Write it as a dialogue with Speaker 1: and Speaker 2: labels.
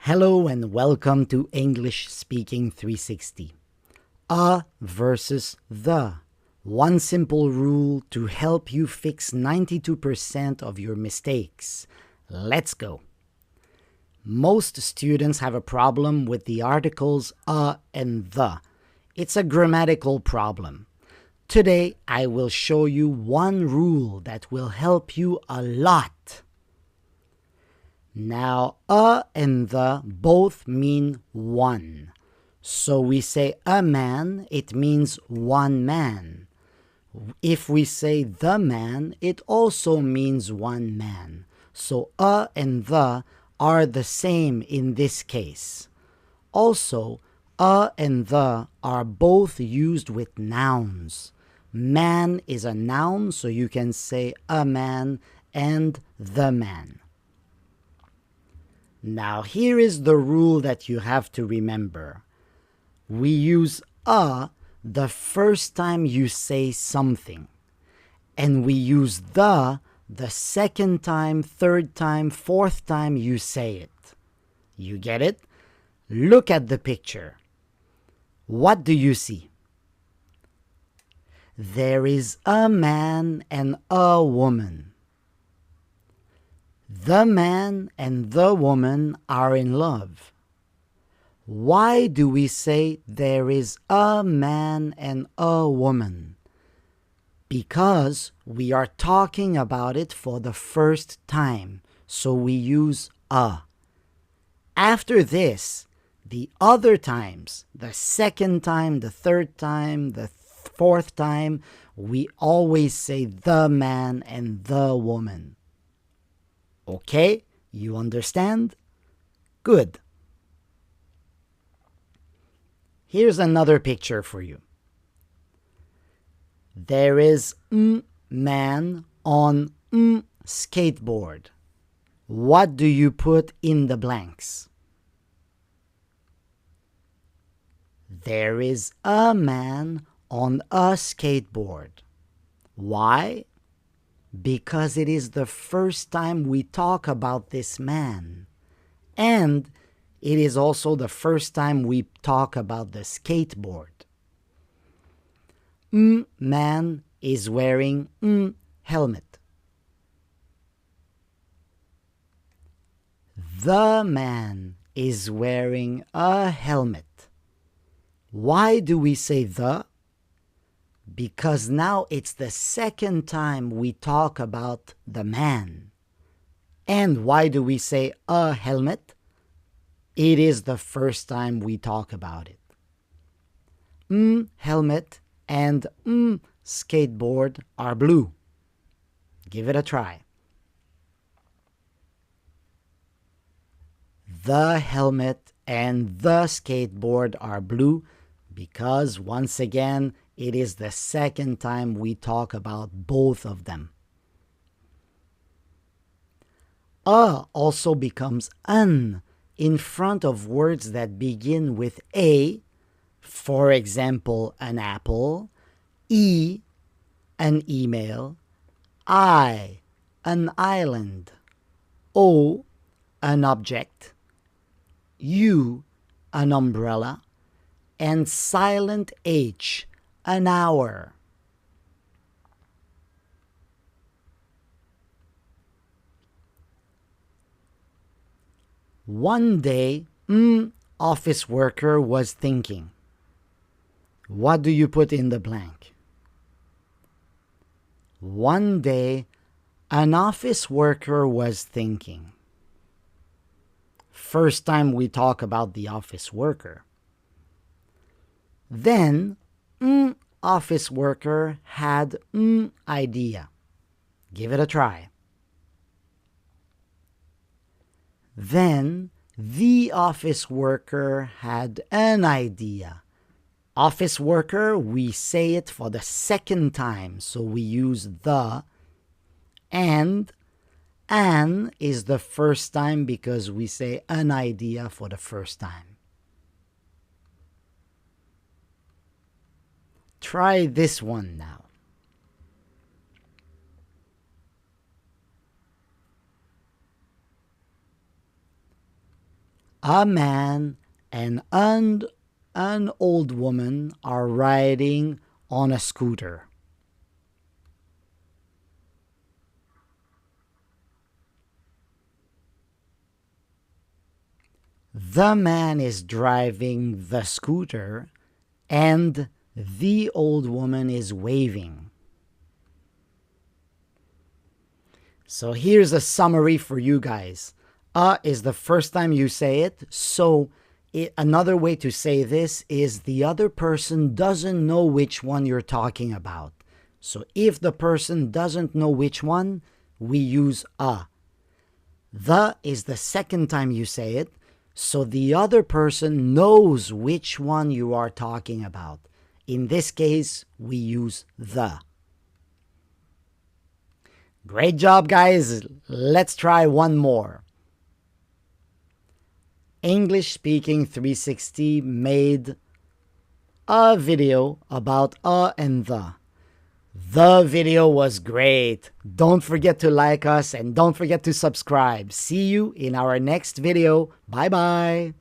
Speaker 1: Hello and welcome to English Speaking 360. A versus the. One simple rule to help you fix 92% of your mistakes. Let's go. Most students have a problem with the articles a and the. It's a grammatical problem. Today, I will show you one rule that will help you a lot. Now, a and the both mean one. So we say a man, it means one man. If we say the man, it also means one man. So a and the are the same in this case. Also, a and the are both used with nouns. Man is a noun, so you can say a man and the man. Now here is the rule that you have to remember. We use a the first time you say something. And we use the second time, third time, fourth time you say it. You get it? Look at the picture. What do you see? There is a man and a woman. The man and the woman are in love. Why do we say there is a man and a woman? Because we are talking about it for the first time, so we use a. After this, the other times, the second time, the third time, the fourth time, we always say the man and the woman. Okay, you understand? Good. Here's another picture for you. There is man on skateboard. What do you put in the blanks? There is a man on a skateboard. Why? Because it is the first time we talk about this man. And it is also the first time we talk about the skateboard. Man is wearing helmet. The man is wearing a helmet. Why do we say the? Because now it's the second time we talk about the man. And why do we say a helmet? It is the first time we talk about it. Helmet and skateboard are blue. Give it a try. The helmet and the skateboard are blue because, once again, it is the second time we talk about both of them. A also becomes an in front of words that begin with a, for example, an apple, e, an email, I, an island, o, an object, u, an umbrella, and silent h, an hour. One day, office worker was thinking. What do you put in the blank? One day, an office worker was thinking. First time we talk about the office worker. Then, office worker had idea. Give it a try. Then, the office worker had an idea. Office worker, we say it for the second time, so we use the. And an is the first time because we say an idea for the first time. Try this one now. A man and an old woman are riding on a scooter. The man is driving the scooter and the old woman is waving. So here's a summary for you guys. Is the first time you say it, so another way to say this is the other person doesn't know which one you're talking about. So if the person doesn't know which one, we use a. The is the second time you say it, so the other person knows which one you are talking about. In this case, we use the. Great job, guys. Let's try one more. English Speaking 360 made a video about a and the. The video was great. Don't forget to like us and don't forget to subscribe. See you in our next video. Bye-bye.